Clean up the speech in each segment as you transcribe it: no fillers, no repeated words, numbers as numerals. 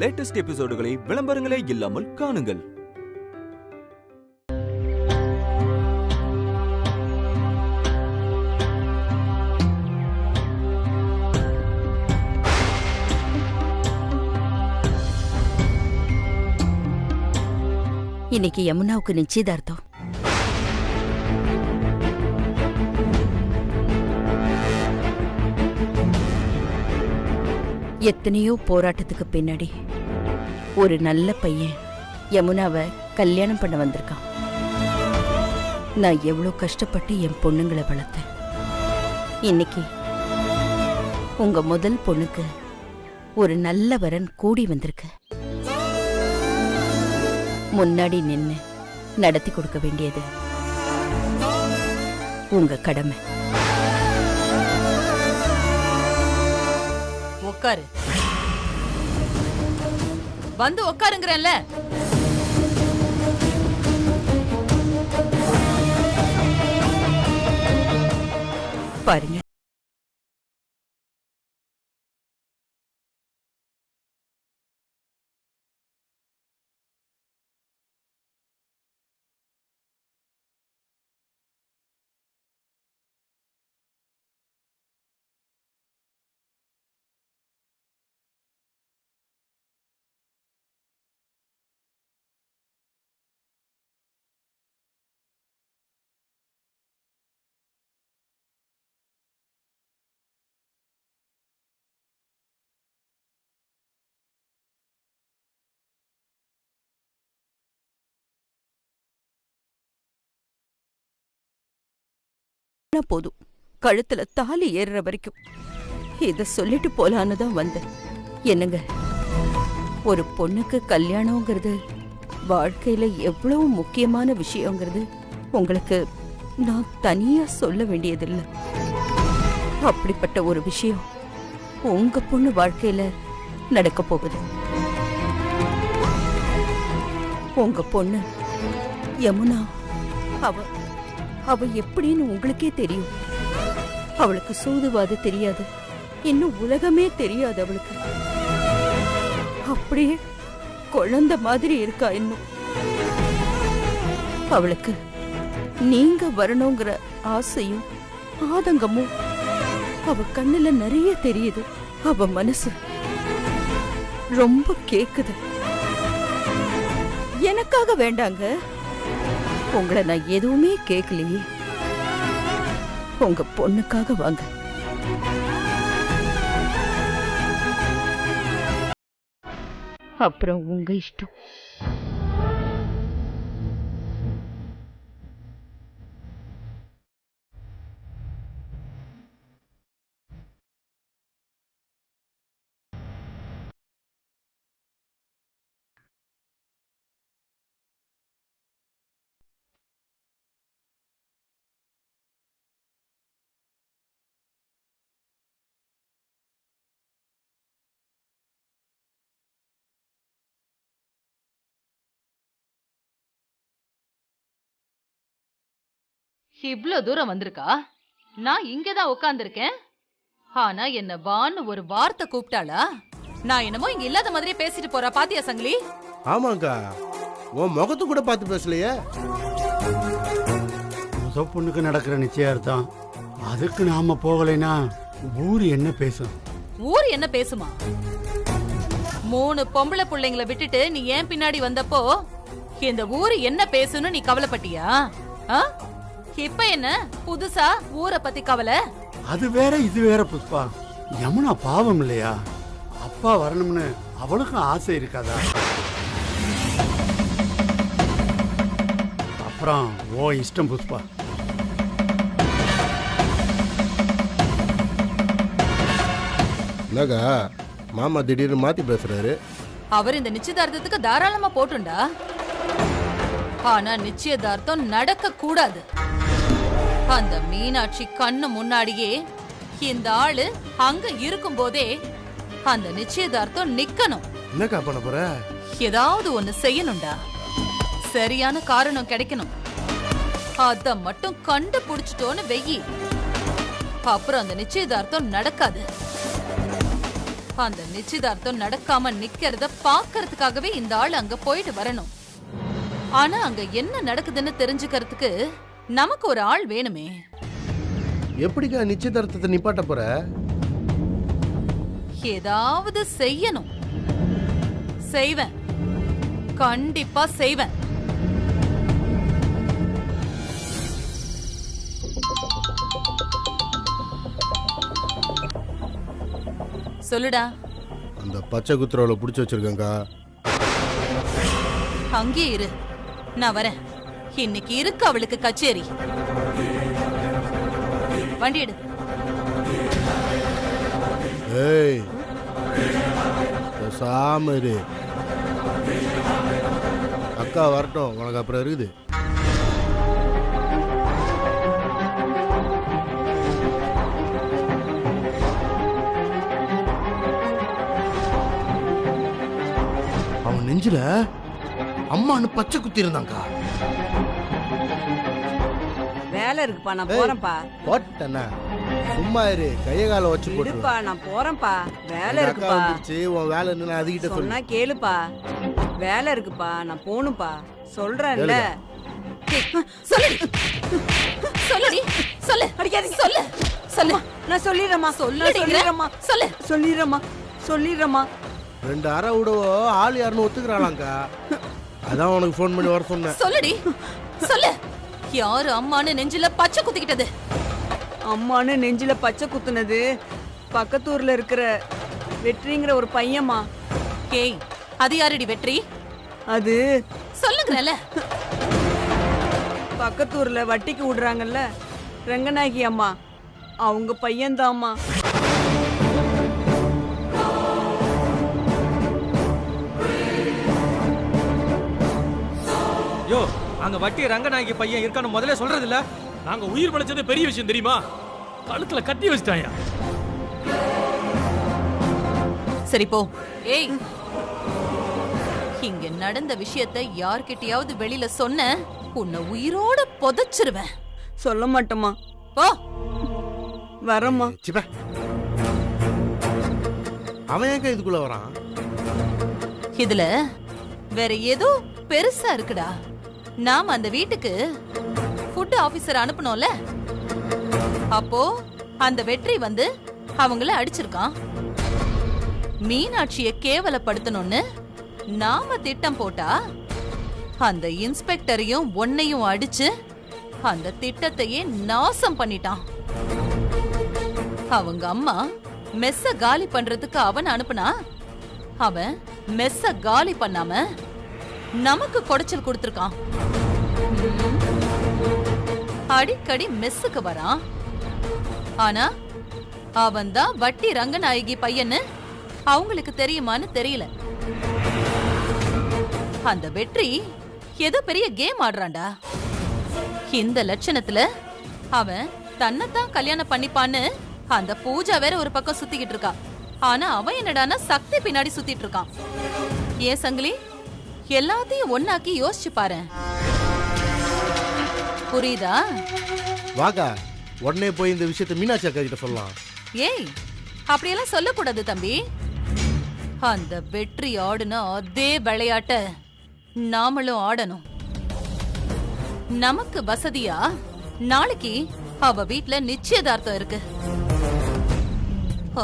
Latest எபிசோடுகளை விளம்பரங்களே இல்லாமல் காணுங்கள். இன்னைக்கு யமுனாவுக்கு நிச்சயதார்த்தம். எத்தனையோ போராட்டத்துக்கு பின்னாடி ஒரு நல்ல பையன் யமுனாவை கல்யாணம் பண்ண வந்திருக்கான். நான் எவ்வளவு கஷ்டப்பட்டு என் பொண்ணுங்களை வளர்த்தேன். இன்னைக்கு உங்க முதல் பொண்ணுக்கு ஒரு நல்ல வரன் கூடி வந்திருக்கு. முன்னாடி நின்னு நடத்தி கொடுக்க வேண்டியது உங்க கடமை. உட்காரு. வந்து உட்காருங்கறல்ல. பாருங்க, போதும் கழுத்துல தாலி ஏறுற வரைக்கும் இத சொல்லிட்டு போலான்னு தான் வந்தேன். என்னங்க, ஒரு பொண்ணுக்கு கல்யாணம்ங்கிறது வாழ்க்கையில எவ்வளவு முக்கியமான விஷயங்கிறது உங்களுக்கு நான் தனியா சொல்ல வேண்டியதில்லை. அப்படிப்பட்ட ஒரு விஷயம் உங்க பொண்ணு வாழ்க்கையில நடக்க போகுது. உங்க பொண்ணு யமுனா அவ எப்படின்னு உங்களுக்கே தெரியும். அவளுக்கு சூதுவாது தெரியாது, இன்னும் உலகமே தெரியாது. அவளுக்கு அப்படியே குழந்தை மாதிரி இருக்கா. இன்னும் அவளுக்கு நீங்க வரணுங்கிற ஆசையும் ஆதங்கமும் அவ கண்ணுல நிறைய தெரியுது. அவ மனசு ரொம்ப கேக்குது. எனக்காக வேண்டாங்க, உங்களை நான் எதுவுமே கேட்கலையே. உங்க பொண்ணுக்காக வாங்க. அப்புறம் உங்க இஷ்டம். இவ்ளோ தூரம் வந்திருக்கா. நான் இங்கதான் உட்கார்ந்திருக்கேன். ஆனா என்ன வான்னு ஒரு வார்த்தை கூப்பிட்டாளா? நான் என்னமோ இங்க இல்லாத மாதிரி பேசிட்டு போறா. பாத்தியா சங்கிலி? ஆமாங்கா, உன் முகத்து கூட பார்த்து பேசலையே. முத பொண்ணுக்கு நடக்கிற நிச்சயார்த்தம், அதுக்கு நாம போகலைன்னா ஊரு என்ன பேசும்? ஊர் என்ன பேசுமா? 3 பொம்பளை பிள்ளைங்களை விட்டுட்டு நீ ஏன் பின்னாடி வந்தப்போ இந்த ஊரு என்ன பேசுன்னு நீ கவலைப்பட்டியா? இப்ப என்ன புதுசா ஊரை பத்தி கவலை? அது வேற இது வேற புஷ்பா. யமுனா பாவம் இல்லையா? அப்பா வரணும்னு அவளுக்கும் ஆசை இருக்காதா? அப்புறம் ஓ இஷ்டம் புஷ்பா. என்னக்கா மாமா திடீர்னு மாத்தி பேசுறாரு? அவர் இந்த நிச்சயதார்த்தத்துக்கு தாராளமா போட்டுண்டா. ஆனா நிச்சயதார்த்தம் நடக்க கூடாது. அந்த மீனாட்சி கண்ணு முன்னாடியே இந்த ஆளு அங்க இருக்கும் போதே அந்த நிச்சயதார்த்தம் நிக்கணும். என்னக்கா பண்ண போற? ஏதாவது ஒண்ணு செய்யணும்டா. சரியான காரணம் கிடைக்கணும். அத மட்டும் கண்டுபிடிச்சிட்டோன்னு வெயி, அப்புறம் அந்த நிச்சயதார்த்தம் நடக்காது. அந்த நிச்சயதார்த்தம் நடக்காம நிக்கிறத பாக்குறதுக்காகவே இந்த ஆள் அங்க போயிட்டு வரணும். ஆனா அங்க என்ன நடக்குதுன்னு தெரிஞ்சுக்கிறதுக்கு நமக்கு ஒரு ஆள் வேணுமே. எப்படிக்கா நிச்சயதார்த்தத்தை நிப்பாட்ட போற? ஏதாவது செய்யணும். செய்வேன், கண்டிப்பா செய்வேன். சொல்லுடா. அந்த பச்சை குத்துறவளை புடிச்சு வச்சிருக்கேங்கா. அங்கே இரு, நான் வரேன். இன்னைக்கு இருக்கு அவளுக்கு கச்சேரி. வண்டி எடு. ஏய், பேசாம இரு. அக்கா வரட்டும், உனக்கு அப்புறம் இருக்குது. அவன் நெஞ்சில அம்மான்னு பச்சை குத்தி இருந்தாங்கா. வேலை இருக்குப்பா, நான் போறேன்ப்பா. போட்டேன்னா சும்மா இரு, கைய கால வச்சு விடுப்பா, நான் போறேன்ப்பா. வேலை இருக்குப்பா. உன் வேலை என்ன அதுகிட்ட சொன்னா கேளுப்பா. வேலை இருக்குப்பா, நான் போகணும்ப்பா. சொல்றேன்ல. சொல்லுடி, சொல்லுடி, சொல்லு. அடிக்காதீங்க. சொல்லு, சொல்லு. நான் சொல்லிடுறேம்மா. சொல்லிடுறேம்மா. சொல்லு. சொல்லிடுறேம்மா. சொல்லிடுறேம்மா. 2 அரை விடவோ ஆள் யாருன்னு ஒத்துக்கிறாளாங்கா. அதான் உனக்கு ஃபோன் பண்ணி வர சொன்னேன். சொல்லுடி, சொல்லு. யாரு அம்மான்னு நெஞ்சில பச்சை குத்திக்கிட்டது? அம்மானு நெஞ்சில பச்சை குத்துனது பக்கத்தூர்ல இருக்கிற வெற்றிங்கிற ஒரு பையன்மா. ஏய், அது யாருடி வெற்றி? அது சொல்லுங்கறல. பக்கத்தூர்ல வட்டிக்கு விடுறாங்கல்ல ரங்கநாயகி அம்மா, அவங்க பையன்தாம்மா. யோ, அங்க வட்டி ரங்கநாயகி பையன் இருக்கான்னு முதல்ல சொல்றது இல்ல? நாங்க உயிர் படைச்சது பெரிய விஷயம் தெரியுமா? கழுத்துல கட்டி வச்சிட்டாயா. சரி போ. ஏய், இங்க நடந்த விஷயத்தை யார்கிட்டயாவது வெளியில சொன்ன உன்னை உயிரோட புதைச்சிருவேன். சொல்ல மாட்டோமா. போ. வரம்மா. சிப்ப. அவன் ஏங்க இதுக்குள்ள வரான்? இதுல வேற ஏதோ பெருசா இருக்குடா. நாம அந்த வீட்டுக்கு ஃபுட் ஆபீசர் அனுப்பணும்ல, அப்போ அந்த வெற்றி வந்து அவங்கள அடிச்சிருக்கான். மீனாட்சிய கேவலப்படுத்தணும்னு நாம திட்டம் போட்டா அந்த இன்ஸ்பெக்டரையும் ஒன்னையும் அடிச்சு அந்த திட்டத்தையே நாசம் பண்ணிட்டான். அவங்க அம்மா மெஸ்ஸ காலி பண்றதுக்கு அவன் அனுப்புனா, அவன் மெஸ்ஸ காலி பண்ணாம நமக்கு குடைச்சல் கொடுத்திருக்கான். அடிக்கடி மெஸ்ஸுக்கு வரான். ஆனா அவன் தான் வட்டி ரங்கநாயகி பையன்னு அவங்களுக்கு தெரியுமான்னு தெரியல. அந்த வெற்றி ஏதோ பெரிய கேம் ஆடுறான்டா. இந்த லட்சணத்துல அவன் தன்னைத்தான் கல்யாணம் பண்ணிப்பான்னு அந்த பூஜா வேற ஒரு பக்கம் சுத்திக்கிட்டு இருக்கா. ஆனா அவன் என்னடானா சக்தி பின்னாடி சுத்திட்டு இருக்கான். ஏன் சங்கிலி, எல்லாத்தையும் ஒன்னாக்கி யோசிச்சு பாரு. புரியுதா? வாக்கா, உடனே போய் இந்த விஷயத்தை மீனாட்சி அக்கா கிட்ட சொல்லலாம். ஏய், அப்படியெல்லாம் சொல்லக்கூடாது தம்பி. அந்த வெற்றி ஆடுன அதே விளையாட்ட நாமளும் ஆடணும். நமக்கு வசதியா நாளைக்கு அவ வீட்ல நிச்சயதார்த்தம் இருக்கு.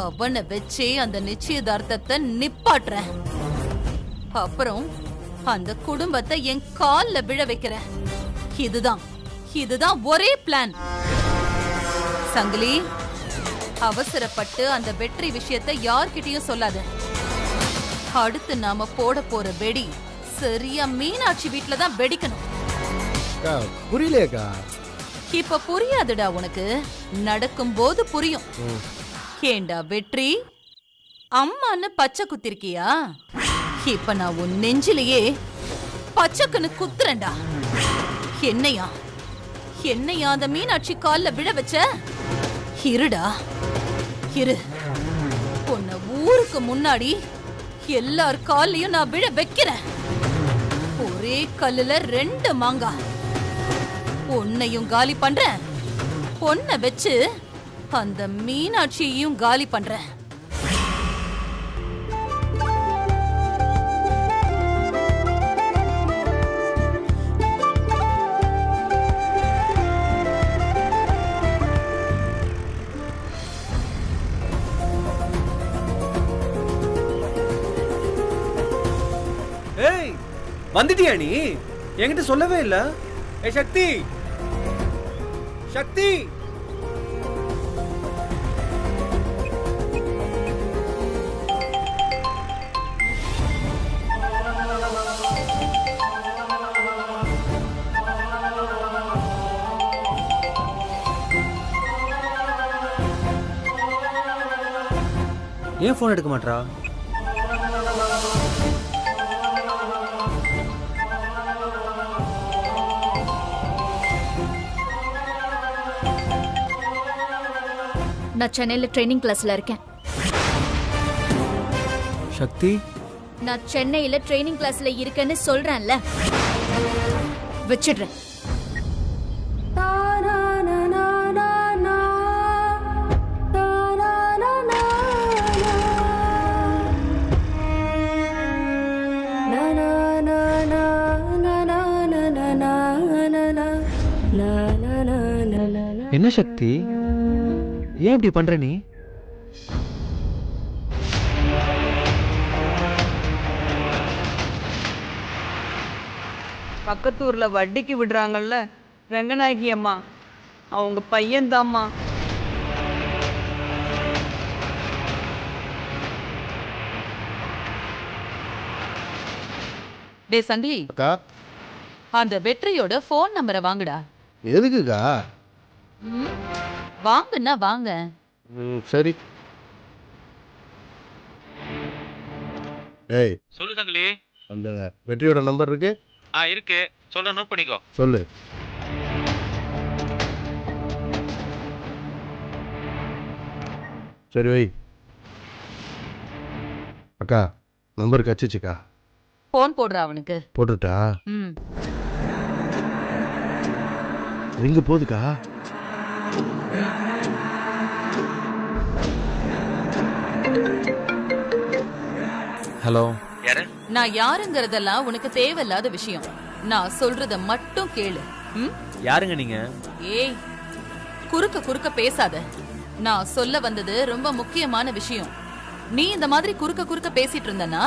அவனை வச்சே அந்த நிச்சயதார்த்தத்தை நிப்பாட்டுறேன். அப்புறம் அந்த குடும்பத்தை என் கால்ல விழ வைக்கிறேன். இதுதான் ஒரே பிளான். சங்கிலி, அவசரப்பட்டு அந்த வெற்றி விஷயத்தை யார்கிட்டயும் சொல்லாத. அடுத்து நாம போட போற வெடி சரியா மீனாட்சி வீட்ல தான் வெடிக்கணும். புரியலையக்கா? இப்ப புரியாதுடா உனக்கு, நடக்கும் போது புரியும். ஏண்டா வெற்றி, அம்மான்னு பச்சை குத்திருக்கியா? இப்ப நான் உன் நெஞ்சிலேயே பச்சைக்குன்னு குத்துறேன்டா. என்னையா அந்த மீனாட்சி கால்ல விழ வச்ச? இருடா இரு, உன்னை ஊருக்கு முன்னாடி எல்லார் கால்லையும் நான் விழ வைக்கிறேன். ஒரே கல்லுல 2 மாங்காய். உன்னையும் காலி பண்றேன், பொண்ணை வச்சு அந்த மீனாட்சியையும் காலி பண்றேன். வந்துட்டியா நீ? என்கிட்ட சொல்லவே இல்ல. ஏ சக்தி, சக்தி. ஏன் போன் எடுக்க மாட்டா? நான் சென்னையில ட்ரைனிங் கிளாஸ்ல இருக்கேன். சக்தி, நான் சென்னையில ட்ரைனிங் கிளாஸ்ல இருக்கேன்னு சொல்றேன்ல, வச்சிடுறேன். என்ன சக்தி, ஏன் இப்படி பண்ற நீ? பக்கத்தூர்ல வட்டிக்கு விடுறாங்கல்ல ரங்கநாயகி அம்மா, அவங்க பையன்தாம்மா. டே சங்கி, அக்கா அந்த வெற்றியோட ஃபோன் நம்பரை வாங்குடா. எதுக்குக்கா? வாங்குன்னா வாங்க. சரி. ஏய் சொல்லு சங்கிலி. அந்த வெற்றியோட நம்பர் இருக்கு? இருக்கு, சொல்ல நோட் பண்ணிக்கோ. சொல்லு. சரி வை. அக்கா நம்பர் கச்சிச்சுக்கா. ஃபோன் போடுறா அவனுக்கு. போட்டுட்டா? ம். ரிங்கு போதுக்கா. ஹலோ. யாரு? நான் யாருங்கிறதெல்லாம் உனக்கு தேவையில்லாத விஷயம். நான் சொல்றத மட்டும் கேளு. ம்? யாருங்க நீங்க? ஏய், குறுக்க குறுக்க பேசாத. நான் சொல்ல வந்தது ரொம்ப முக்கியமான விஷயம். நீ இந்த மாதிரி குறுக்க குறுக்க பேசிட்டு இருந்தனா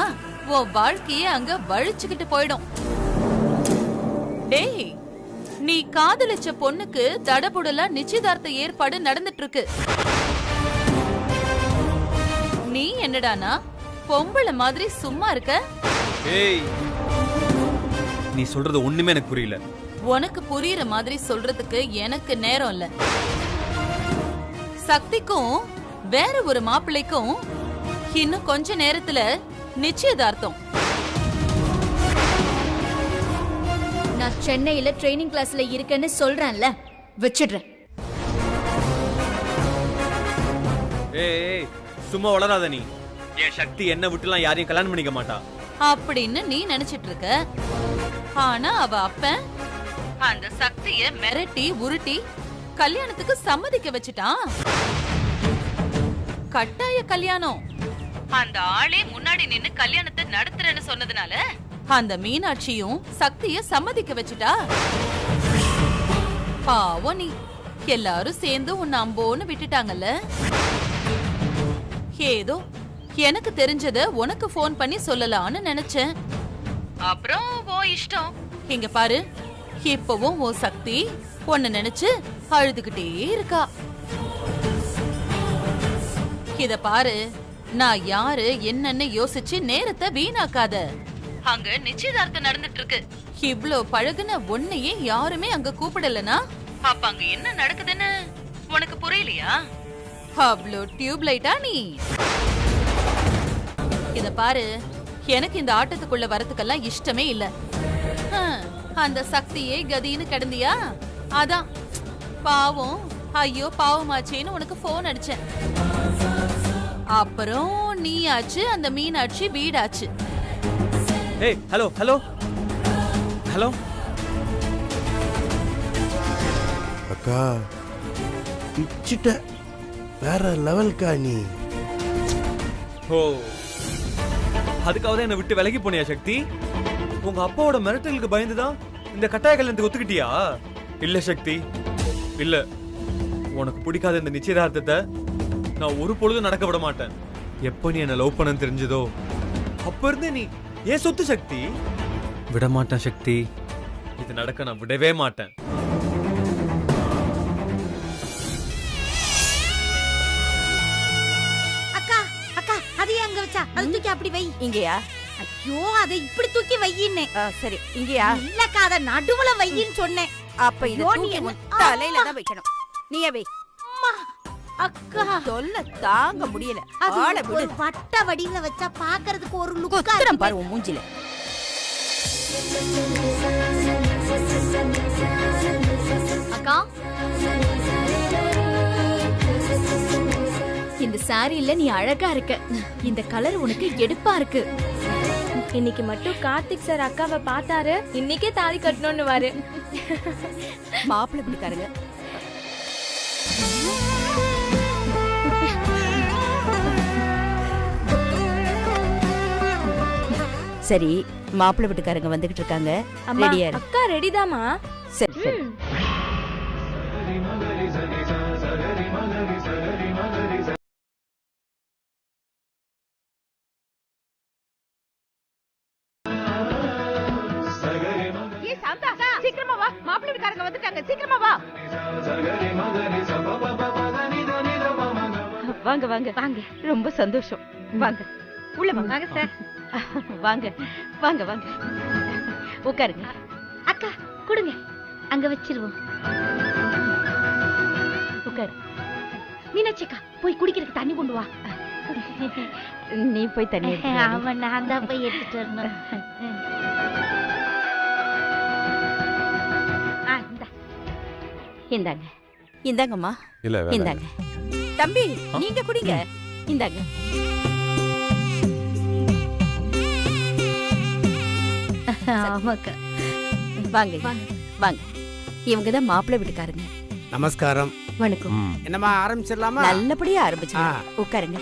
உன் வாழ்க்கையே அங்க வழிச்சுக்கிட்டு போயிடும். டேய், நீ காதலிச்ச பொண்ணுக்கு தடபுடலா நிச்சயதார்த்த ஏற்பாடு நடந்துட்டு இருக்கு. நீ என்னடானா பொம்பளை மாதிரி சும்மா இருக்க? ஏய், நீ சொல்றது ஒண்ணுமே எனக்கு புரியல. உனக்கு புரியுற மாதிரி சொல்றதுக்கு எனக்கு நேரம் இல்ல. சக்திக்கும் வேற ஒரு மாப்பிள்ளைக்கும் இன்னும் கொஞ்ச நேரத்துல நிச்சயதார்த்தம். நான் சென்னையில ட்ரைனிங் கிளாஸ்ல இருக்கேன்னு சொல்றேன்ல, வச்சிடுறேன். ஏய், சும்மா வளராத நீ. என் சக்தி என்ன விட்டுலாம் யாரையும் கல்யாணம் பண்ணிக்க மாட்டா அப்படின்னு நீ நினைச்சிட்டு இருக்க. ஆனா அவ அப்பன் அந்த சக்திய மிரட்டி உருட்டி கல்யாணத்துக்கு சம்மதிக்க வச்சுட்டான். கட்டாய கல்யாணம். அந்த ஆளே முன்னாடி நின்னு கல்யாணத்தை நடத்துறேன்னு சொன்னதுனால அந்த மீனாட்சியும் சக்திய சம்மதிக்க வச்சுட்டா. பாவம் நீ. எல்லாரும் சேர்ந்து உன்னை அம்போன்னு விட்டுட்டாங்கல்ல. ஏதோ எனக்கு தெரிஞ்சத உனக்கு போன் பண்ணி சொல்லலாம்னு நினைச்சேன். அப்புறம் ஓ இஷ்டம். இங்க பாரு, இப்பவும் ஓ சக்தி உன்னை நினைச்சு அழுதுகிட்டே இருக்கா. இத பாரு, நான் யாரு என்னன்னு யோசிச்சு நேரத்தை வீணாக்காத. அங்க நிச்சயதார்த்தம் நடந்துட்டு இருக்கு. இவ்ளோ பழகுன உன்னையே யாருமே அங்க கூப்பிடலனா அப்ப அங்க என்ன நடக்குதுன்னு உனக்கு புரியலையா? அவ்ளோ டியூப் லைட்டா நீ? இத பாரு, எனக்கு இந்த ஆட்டத்துக்குள்ள வரதுக்கெல்லாம் இஷ்டமே இல்ல. அந்த சக்தியே கதின்னு கிடந்தியா, அதான் பாவம் ஐயோ பாவமாச்சேன்னு உனக்கு போன் அடிச்சேன். அப்புறம் நீ ஆச்சு, அந்த மீனாட்சி வீடாச்சு. ஏய், ஹலோ ஹலோ ஹலோ. அக்கா பிச்சிட்ட வேற லெவல்க்கா நீ. ஓ, அதுக்காக தான் என்னை விட்டு விலகி போனியா சக்தி? உங்க அப்பாவோட மிரட்டலுக்கு பயந்துதான் இந்த கட்டாய கல்யாணத்துக்கு ஒத்துக்கிட்டியா? இல்ல சக்தி, இல்ல. உனக்கு பிடிக்காத இந்த நிச்சயதார்த்தத்தை நான் ஒரு பொழுதும் நடக்க விட மாட்டேன். எப்ப நீ என்ன லவ் பண்ண தெரிஞ்சதோ அப்ப இருந்தே நீ ஏன் சொத்து சக்தி. விட மாட்டேன் சக்தி. இது நடக்க நான் விடவே மாட்டேன். அக்கா அக்கா அதையே அங்க வச்சா அதை தூக்கி அப்படி வை. இங்கயா? ஐயோ அதை இப்படி தூக்கி வையின்னே. சரி இங்கயா? இல்லக்கா அதை நடுவுல வையின்னு சொன்னேன். அப்ப இது ஐயோ, நீ தூக்கி என்ன- உன் தலையில தான் வைக்கணும். நீயே வை. அம்மா, அக்கா தொல்லை தாங்க முடியல. அது ஆளை விடு. ஒரு வட்ட வடிவுல வச்சா பாக்குறதுக்கு ஒரு லுக்கா குத்துறேன் பாரு உன் மூஞ்சில. அக்கா, இந்த சாரியில நீ அழகா இருக்க. இந்த கலர் உனக்கு எடுப்பா இருக்கு. இன்னைக்கு மட்டும் கார்த்திக் சார் அக்காவை பார்த்தாரு, இன்னைக்கே தாலி கட்டணும்னு வாரு. மாப்பிள்ளை பிடிக்காருங்க. சரி, மாப்பிள்ளை வீட்டுக்காரங்க வந்துகிட்டு இருக்காங்க. அம்மா, ரெடியா இரு. அக்கா ரெடிதாமா? சரி சரி. சீக்கிரமா வா, மாப்பிள்ளை வீட்டுக்காரங்க வந்துட்டாங்க, சீக்கிரமா வா. வாங்க வாங்க வாங்க. ரொம்ப சந்தோஷம். வாங்க உள்ள வாங்க. வாங்க சார். வாங்க வாங்க வாங்க. உட்காருங்க. அக்கா கொடுங்க, அங்க வச்சிருவோம். உட்காரு. மீனாட்சிக்கா போய் குடிக்கிறதுக்கு தண்ணி கொண்டு வா. நீ போய் தண்ணி எடுத்துட்டு வா. அவன் நான் தான் போய் எடுத்துட்டு வரணும். இந்தாங்க. இந்தாங்கம்மா. இல்ல இந்தாங்க. தம்பி நீங்க குடிங்க. இந்தாங்க. ஆமாக்கா. வாங்க வாங்க. இவங்க தான் மாப்பிள்ளை வீட்டுக்காரங்க. நமஸ்காரம். வணக்கம். என்னம்மா ஆரம்பிச்சிடலாமா? நல்லபடியா ஆரம்பிச்சுங்க. உட்காருங்க.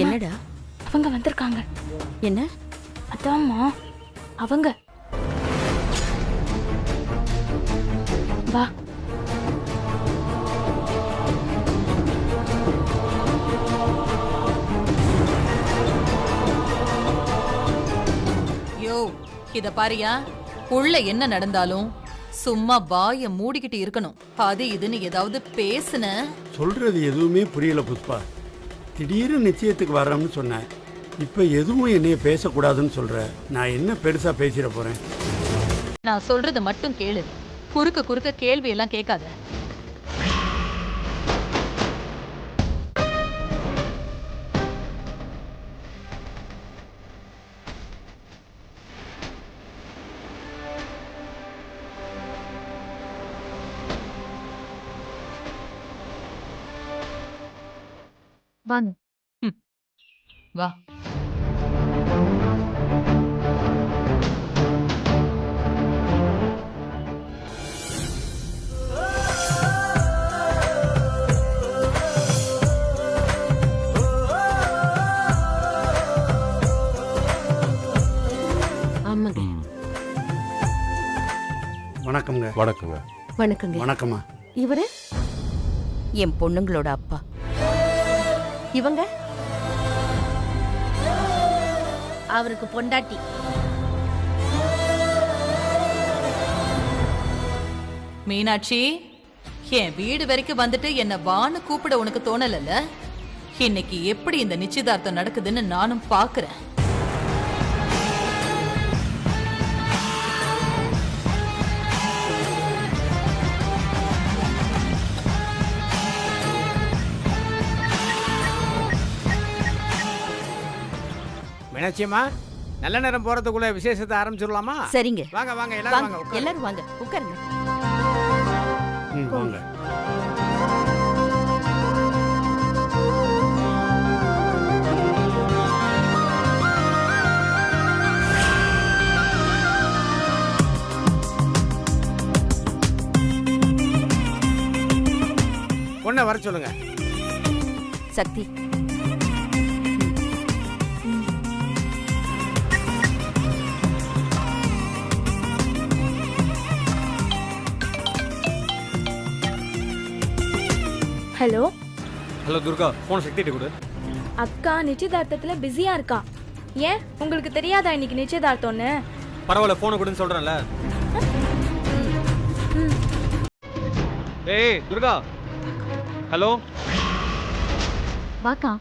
என்னடா? அவங்க வந்திருக்காங்க. என்ன? அதாம்மா அவங்க. வா. யோ, இத பாரியா, உள்ள என்ன நடந்தாலும் சும்மா வாய மூடிக்கிட்டு இருக்கணும். அது இதுன்னு ஏதாவது பேசுன. சொல்றது எதுவுமே புரியல புஷ்பா. திடீர்னு நிச்சயத்துக்கு வர்றோம்னு சொன்னேன். இப்ப எதுவும் என்னைய பேசக்கூடாதுன்னு சொல்ற. நான் என்ன பெருசா பேசிட போறேன்? நான் சொல்றது மட்டும் கேளு. குறுக்க குறுக்க கேள்வி எல்லாம் கேட்காத. வாங்க. வா. ஆமாங்க. வணக்கம்ங்க. வணக்கங்க. வணக்கங்க. வணக்கம்மா. இவரு என் பொண்ணுங்களோட அப்பா. இவங்க அவருக்கு பொண்டாட்டி. மீனாட்சி, என் வீடு வரைக்கும் வந்துட்டு என்ன வான்னு கூப்பிட உனக்கு தோணலல்ல? இன்னைக்கு எப்படி இந்த நிச்சயதார்த்தம் நடக்குதுன்னு நானும் பாக்குறேன். மீனாட்சியம்மா, நல்ல நேரம் போறதுக்குள்ள விசேஷத்தை ஆரம்பிச்சிடலாமா? சரிங்க. வாங்க வாங்க எல்லாரும் வாங்க. வாங்க எல்லாரும் வாங்க. உட்காருங்க. வாங்க. பொண்ணை வர சொல்லுங்க. சக்தி, ஹலோ ஹலோ துர்கா, போன் சக்திகிட்ட கொடு. அக்கா நிச்சயதார்த்தத்துல பிஸியா இருக்கா. ஏன் உங்களுக்கு தெரியாதா இன்னைக்கு நிச்சயதார்த்தம்னு? பரவாயில்ல, போனை கொடுன்னு சொல்றேன்ல. ஏய் துர்கா, ஹலோ. வாக்கா.